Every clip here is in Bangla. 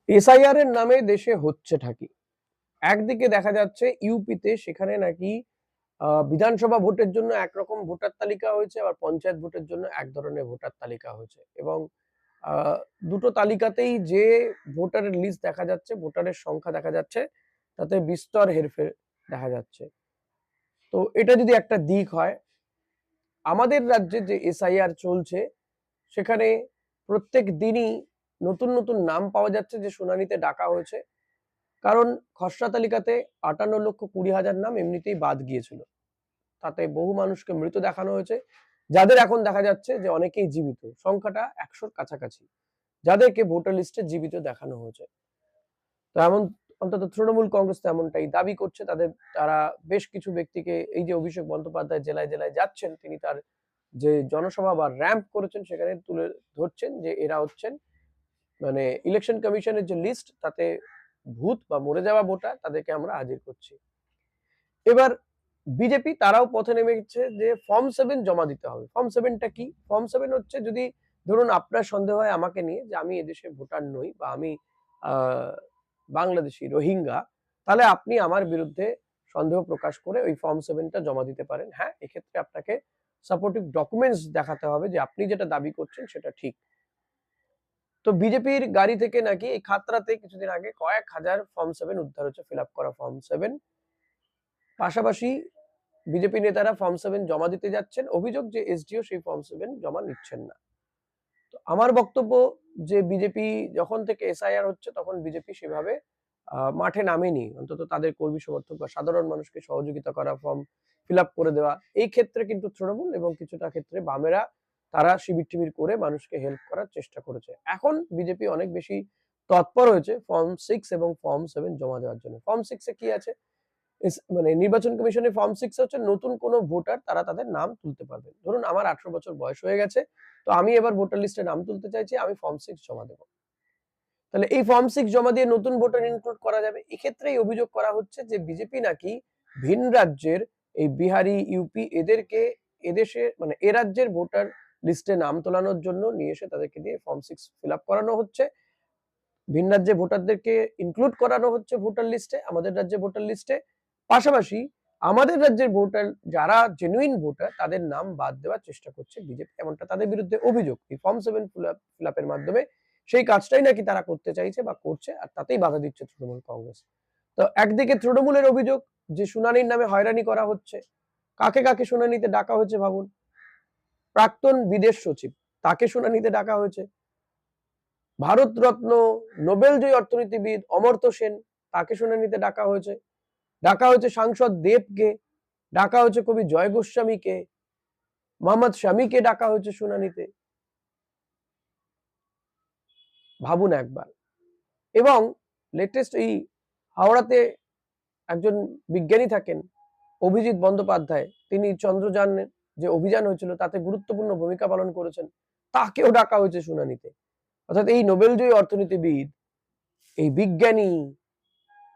এসআইআর এর নামে দেশে হচ্ছেটা কি? একদিকে দেখা যাচ্ছে ইউপিতে সেখানে নাকি বিধানসভা ভোটের জন্য একরকম ভোটার তালিকা হয়েছে, আবার পঞ্চায়েত ভোটের জন্য এক ধরনের ভোটার তালিকা হয়েছে এবং দুটো তালিকাতেই যে ভোটারের লিস্ট দেখা যাচ্ছে, ভোটারের সংখ্যা দেখা যাচ্ছে, তাতে বিস্তর হেরফের দেখা যাচ্ছে। তো এটা যদি একটা দিক হয়, আমাদের রাজ্যে যে এসআইআর চলছে সেখানে প্রত্যেক দিনই নতুন নতুন নাম পাওয়া যাচ্ছে যে শুনানিতে ডাকা হয়েছে। কারণ খসড়া তালিকাতে ৫৮,২০,০০০ নাম এমনিতেই বাদ গিয়েছিল। তাতে বহু মানুষকে মৃত দেখানো হয়েছে, যাদের এখন দেখা যাচ্ছে যে অনেকেই জীবিত। সংখ্যাটা ১০০-র কাছাকাছি, যাদেরকে ভোটার লিস্টে জীবিত দেখানো হয়েছে। তো এমন অন্তত তৃণমূল কংগ্রেস তো এমনটাই দাবি করছে। তারা বেশ কিছু ব্যক্তিকে, এই যে অভিষেক বন্দ্যোপাধ্যায় জেলায় জেলায় যাচ্ছেন, তিনি তার যে জনসভা বা র‍্যাম্প করেছেন সেখানে তুলে ধরছেন যে এরা হচ্ছেন মানে ইলেকশন কমিশনের যে লিস্ট, তাতে ভূত বা মরে যাওয়া ভোটার, তাদেরকে আমরা হাজির করছি। এবার বিজেপি তারাও পথে নেমেছে যে ফর্ম 7 জমা দিতে হবে। ফর্ম 7টা কি? ফর্ম 7 হচ্ছে, যদি ধরুন আপনার সন্দেহ হয় আমাকে নিয়ে যে আমি এদেশে ভোটার নই বা আমি বাংলাদেশি রোহিঙ্গা, তাহলে আপনি আমার বিরুদ্ধে সন্দেহ প্রকাশ করে ওই ফর্ম 7টা জমা দিতে পারেন। হ্যাঁ, এক্ষেত্রে আপনাকে সাপোর্টিভ ডকুমেন্টস দেখাতে হবে যে আপনি যেটা দাবি করছেন সেটা ঠিক। তো বিজেপির গাড়ি থেকে নাকি এই খাতড়াতে কিছুদিন আগে কয়েক হাজার ফর্ম 7 উদ্ধার হচ্ছে, ফিল আপ করা ফর্ম 7। পাশাপাশি বিজেপি নেতারা ফর্ম 7 জমা দিতে যাচ্ছেন, অভিযোগ যে এসডিও সেই ফর্ম 7 জমা নিচ্ছেন না। তো আমার বক্তব্য যে বিজেপি যখন থেকে এসআইআর হচ্ছে তখন বিজেপি সেভাবে মাঠে নামেনি, অন্তত তাদের কর্মী সমর্থক বা সাধারণ মানুষকে সহযোগিতা করা, ফর্ম ফিল আপ করে দেওয়া। এই ক্ষেত্রে কিন্তু তৃণমূল এবং কিছুটা ক্ষেত্রে বামেরা তারা শিবির টিবির করে মানুষকে হেল্প করার চেষ্টা করেছে। এখন বিজেপি অনেক বেশি তৎপর হয়েছে ফর্ম 6 এবং ফর্ম 7 জমা দেওয়ার জন্য। ফর্ম 6 এ কি আছে? মানে নির্বাচন কমিশনের ফর্ম 6 হচ্ছে নতুন কোন ভোটার তারা তাদের নাম তুলতে পারবে। ধরুন আমার 18 বছর বয়স হয়ে গেছে, তো আমি এবার ভোটার লিস্টে নাম তুলতে চাইছি, আমি ফর্ম 6 জমা দেব। তাহলে এই ফর্ম 6 জমা দিয়ে নতুন ভোটার ইনক্লুড করা যাবে। এক্ষেত্রে এই অভিযোগ করা হচ্ছে যে বিজেপি নাকি ভিন রাজ্যের এই বিহারি, ইউপি এদেরকে এদেশে মানে এ রাজ্যের ভোটার লিস্টে নাম তোলানোর জন্য নিয়ে এসে তাদেরকে দিয়ে ফর্ম 6 ফিল আপ করানো হচ্ছে। ভিন রাজ্যে ভোটারদেরকে ইনক্লুড করানো হচ্ছে ভোটার লিস্টে, আমাদের রাজ্যে ভোটার লিস্টে। পাশাপাশি আমাদের রাজ্যের ভোটার যারা জেনুইন ভোটার তাদের নাম বাদ দেওয়ার চেষ্টা করছে বিজেপি, এমনটা তাদের বিরুদ্ধে অভিযোগ। এই ফর্ম 7 ফিল আপের মাধ্যমে সেই কাজটাই নাকি তারা করতে চাইছে বা করছে, আর তাতেই বাধা দিচ্ছে তৃণমূল কংগ্রেস। তো একদিকে তৃণমূলের অভিযোগ যে শুনানির নামে হয়রানি করা হচ্ছে। কাকে কাকে শুনানিতে ডাকা হয়েছে ভাবুন। প্রাক্তন বিদেশ সচিব, তাকে শুনানিতে ডাকা হয়েছে। ভারতরত্ন নোবেলজয়ী অর্থনীতিবিদ অমর্ত্য সেন, তাকে শুনানিতে ডাকা হয়েছে। ডাকা হয়েছে সাংসদ দেবকে, ডাকা হয়েছে কবি জয় গোস্বামীকে, মোহাম্মদ শামীকে ডাকা হয়েছে শুনানিতে। ভাবুন একবার। এবং লেটেস্ট এই হাওড়াতে একজন বিজ্ঞানী থাকেন অভিজিৎ বন্দ্যোপাধ্যায়, তিনি চন্দ্রযানের যে অভিযান হয়েছিল তাতে গুরুত্বপূর্ণ ভূমিকা পালন করেছেন, তাকেও ডাকা হয়েছে শুনানিতে। অর্থাৎ এই নোবেলজয়ী অর্থনীতিবিদ, এই বিজ্ঞানী,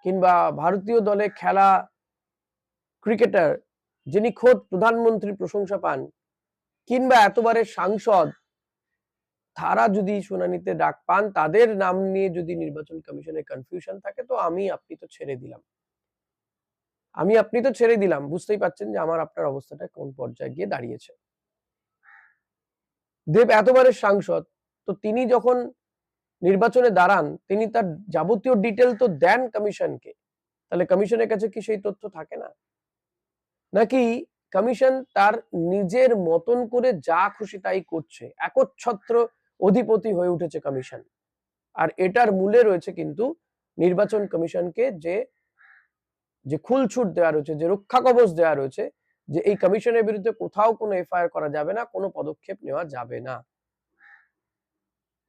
কিংবা ভারতীয় দলে খেলা ক্রিকেটার যিনি খোদ প্রধানমন্ত্রীর প্রশংসা পান, কিংবা এতবারের সাংসদ, তারা যদি শুনানিতে ডাক পান, তাদের নাম নিয়ে যদি নির্বাচন কমিশনের কনফিউশন থাকে, তো আমি আপনি তো ছেড়ে দিলাম। বুঝতেই পারছেন যে আমার আপনার অবস্থাটা কোন পর্যায়ে গিয়ে দাঁড়িয়েছে। দেব এতবারের সাংসদ, তো তিনি যখন নির্বাচনে দাঁড়ান তিনি তার যাবতীয় ডিটেল তো দেন কমিশনকে। তাহলে কমিশনের কাছে কি সেই তথ্য থাকে না? নাকি কমিশন তার নিজের মতন করে যা খুশি তাই করছে, একচ্ছত্র অধিপতি হয়ে উঠেছে কমিশন? আর এটার মূলে রয়েছে কিন্তু নির্বাচন কমিশনকে যে খুলছুট দেওয়া রয়েছে, যে রক্ষা কবচ দেওয়া রয়েছে, যে এই কমিশনের বিরুদ্ধে কোথাও কোনো এফআইআর করা যাবে না, কোনো পদক্ষেপ নেওয়া যাবে না।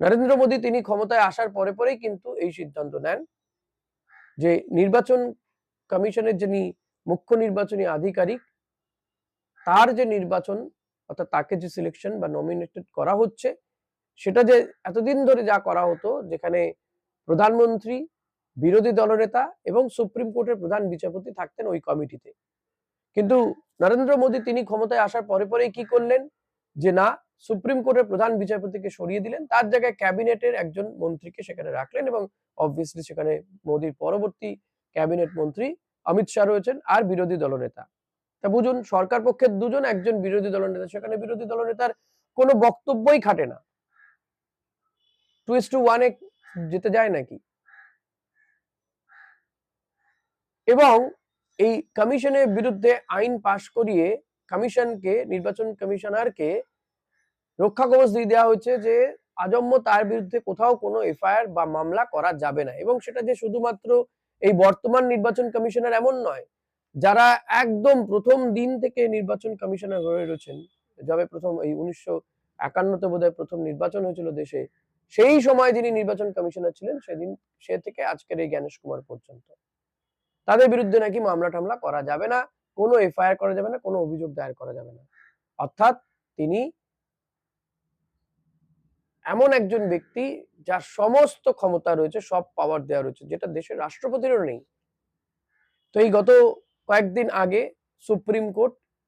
নরেন্দ্র মোদী তিনি ক্ষমতায় আসার পরে পরেই কিন্তু এই সিদ্ধান্ত নেন যে নির্বাচন কমিশনের যিনি মুখ্য নির্বাচনী আধিকারিক, তার যে নির্বাচন, অর্থাৎ তাকে যে সিলেকশন বা নমিনেটেড করা হচ্ছে, সেটা যে এতদিন ধরে যা করা হতো, যেখানে প্রধানমন্ত্রী, বিরোধী দলনেতা এবং সুপ্রিম কোর্টের প্রধান বিচারপতি থাকতেন ওই কমিটিতে। কিন্তু নরেন্দ্র মোদী তিনি ক্ষমতায় আসার পরে পরেই কি করলেন, যে না, সুপ্রিম কোর্টের প্রধান বিচারপতিকে সরিয়ে দিলেন, তার জায়গায় ক্যাবিনেটের একজন মন্ত্রীকে সেখানে রাখলেন এবং অবভিয়াসলি সেখানে মোদির পরবর্তী ক্যাবিনেট মন্ত্রী অমিত শাহ রয়েছেন আর বিরোধী দলনেতা। তা বুঝুন, সরকার পক্ষের দুজন, একজন বিরোধী দলনেতা, সেখানে বিরোধী দলনেতার কোনো বক্তব্যই খাটে না। 2:1 এ যেতে যায় নাকি? এবং এই কমিশনের বিরুদ্ধে আইন পাশ করিয়ে কমিশনকে, নির্বাচন কমিশনারকে রক্ষা কবচ দিয়ে দেওয়া হয়েছে যে আজন্ম তার বিরুদ্ধে কোথাও কোনো এফআইআর বা মামলা করা যাবে না। এবং সেটা যে শুধুমাত্র এই বর্তমান নির্বাচন কমিশনার এমন নয়, যারা একদম প্রথম দিন থেকে নির্বাচন কমিশনার হয়ে রয়েছেন, যবে প্রথম এই 1951-তে বোধহয় প্রথম নির্বাচন হয়েছিল দেশে, সেই সময় যিনি নির্বাচন কমিশনার ছিলেন সেদিন, সে থেকে আজকের এই জ্ঞানেশ কুমার পর্যন্ত, তাদের বিরুদ্ধে নাকি মামলা টামলা করা যাবে না, কোনো এফআইআর করা যাবে না, কোনো অভিযোগ দায়ের করা যাবে না। অর্থাৎ তিনি এমন একজন ব্যক্তি যার সমস্ত ক্ষমতা রয়েছে, সব পাওয়ার দেওয়া রয়েছে, যেটা দেশের রাষ্ট্রপতিরও নেই। তো এই গত কয়েকদিন আগে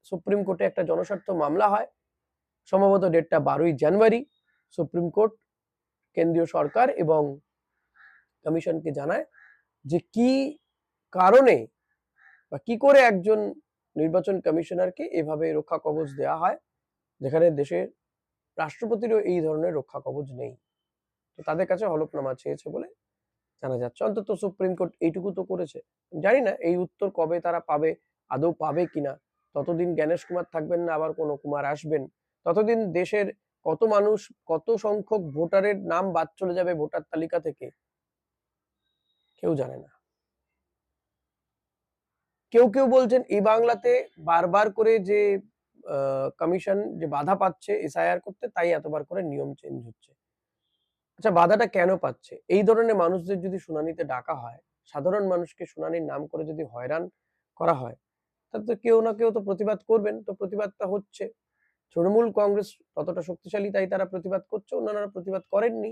সুপ্রিম কোর্টে একটা জনস্বার্থ মামলা হয়, সম্ভবত ডেটটা 12ই জানুয়ারি। সুপ্রিম কোর্ট কেন্দ্রীয় সরকার এবং কমিশনকে জানায় যে কি কারণে বা কি করে একজন নির্বাচন কমিশনারকে এভাবে রক্ষা কবচ দেওয়া হয়, যেখানে দেশের রাষ্ট্রপতিরও এই ধরনের রক্ষা কবচ নেই। তো তাদের কাছে হলফনামা চেয়েছে বলে জানা যাচ্ছে। অন্তত সুপ্রিম কোর্ট এইটুকু তো করেছে। জানি না এই উত্তর কবে তারা পাবে, আদৌ পাবে কিনা। ততদিন জ্ঞানেশ কুমার থাকবেন না, আবার কোনো কুমার আসবেন। ততদিন দেশের কত মানুষ, কত সংখ্যক ভোটারের নাম বাদ চলে যাবে ভোটার তালিকা থেকে, কেউ জানে না। কেউ কেউ বলছেন এই বাংলাতে বারবার করে যে কমিশন যে বাধা পাচ্ছে এসআইআর করতে, তাই এতবার করে নিয়ম চেঞ্জ হচ্ছে। আচ্ছা, বাধাটা কেন পাচ্ছে? এই ধরনের মানুষদের যদি শুনানিতে ডাকা হয়, সাধারণ মানুষকে শুনানির নাম করে যদি হয়রান করা হয়, তাহলে তো কেউ না কেউ তো প্রতিবাদ করবেন। তো প্রতিবাদটা হচ্ছে। তৃণমূল কংগ্রেস ততটা শক্তিশালী, তাই তারা প্রতিবাদ করছে, অন্যান্যরা প্রতিবাদ করেননি।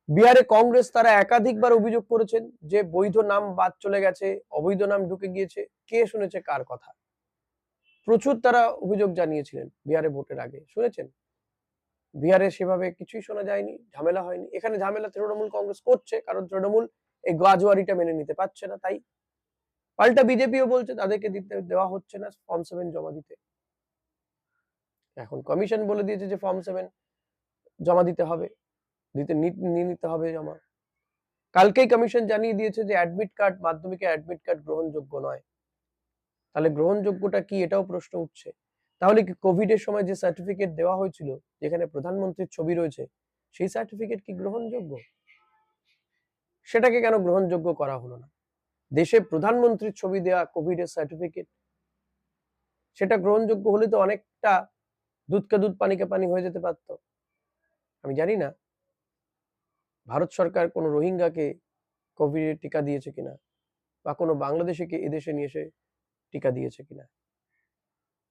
বিহারে কংগ্রেস তারা একাধিকবার অভিযোগ করেছেন যে বৈধ নাম বাদ চলে গেছে, অবৈধ নাম ঢুকে গিয়েছে। কে শুনেছে কার কথা? প্রচুর তারা অভিযোগ জানিয়েছিলেন বিহারে ভোটের আগে, শুনেছেন? বিহারে সেভাবে কিছুই শোনা যায়নি, ঝামেলা হয়নি। এখানে ঝামেলা তৃণমূল কংগ্রেস করছে, কারণ তৃণমূল এই গাজওয়ারিটা মেনে নিতে পারছে না। তাই পাল্টা বিজেপিও বলছে তাদেরকে দেওয়া হচ্ছে না ফর্ম 7 জমা দিতে। এখন কমিশন বলে দিয়েছে যে ফর্ম 7 জমা দিতে হবে, নিয়ে নিতে হবে জমা। কালকেই কমিশন জানিয়ে দিয়েছে যে অ্যাডমিট কার্ড, মাধ্যমিকের অ্যাডমিট কার্ড গ্রহণযোগ্য নয়। তাহলে গ্রহণযোগ্যটা কি, এটাও প্রশ্ন উঠছে। তাহলে কি কোভিড এর সময় যে সার্টিফিকেট দেওয়া হয়েছিল, যেখানে প্রধানমন্ত্রীর ছবি রয়েছে, সেই সার্টিফিকেট কি গ্রহণযোগ্য? সেটাকে কেন গ্রহণযোগ্য করা হলো না? দেশে প্রধানমন্ত্রীর ছবি দেওয়া কোভিড এর সার্টিফিকেট, সেটা গ্রহণযোগ্য হলে তো অনেকটা দুধকে দুধ পানিকে পানি হয়ে যেতে পারত। আমি জানি না ভারত সরকার কোনো রোহিঙ্গাকে কোভিড এর টিকা দিয়েছে কিনা, বা কোনো বাংলাদেশিকে এদেশে নিয়ে এসে টিকা দিয়েছে কিনা,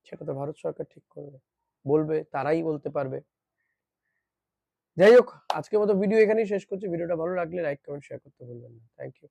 সেটা তো ভারত সরকার ঠিক করবে, বলবে, তারাই বলতে পারবে। যাই হোক, আজকের মতো ভিডিও এখানেই শেষ করছি। ভিডিওটা ভালো লাগলে লাইক, কমেন্ট, শেয়ার করতে ভুলবেন না। Thank you.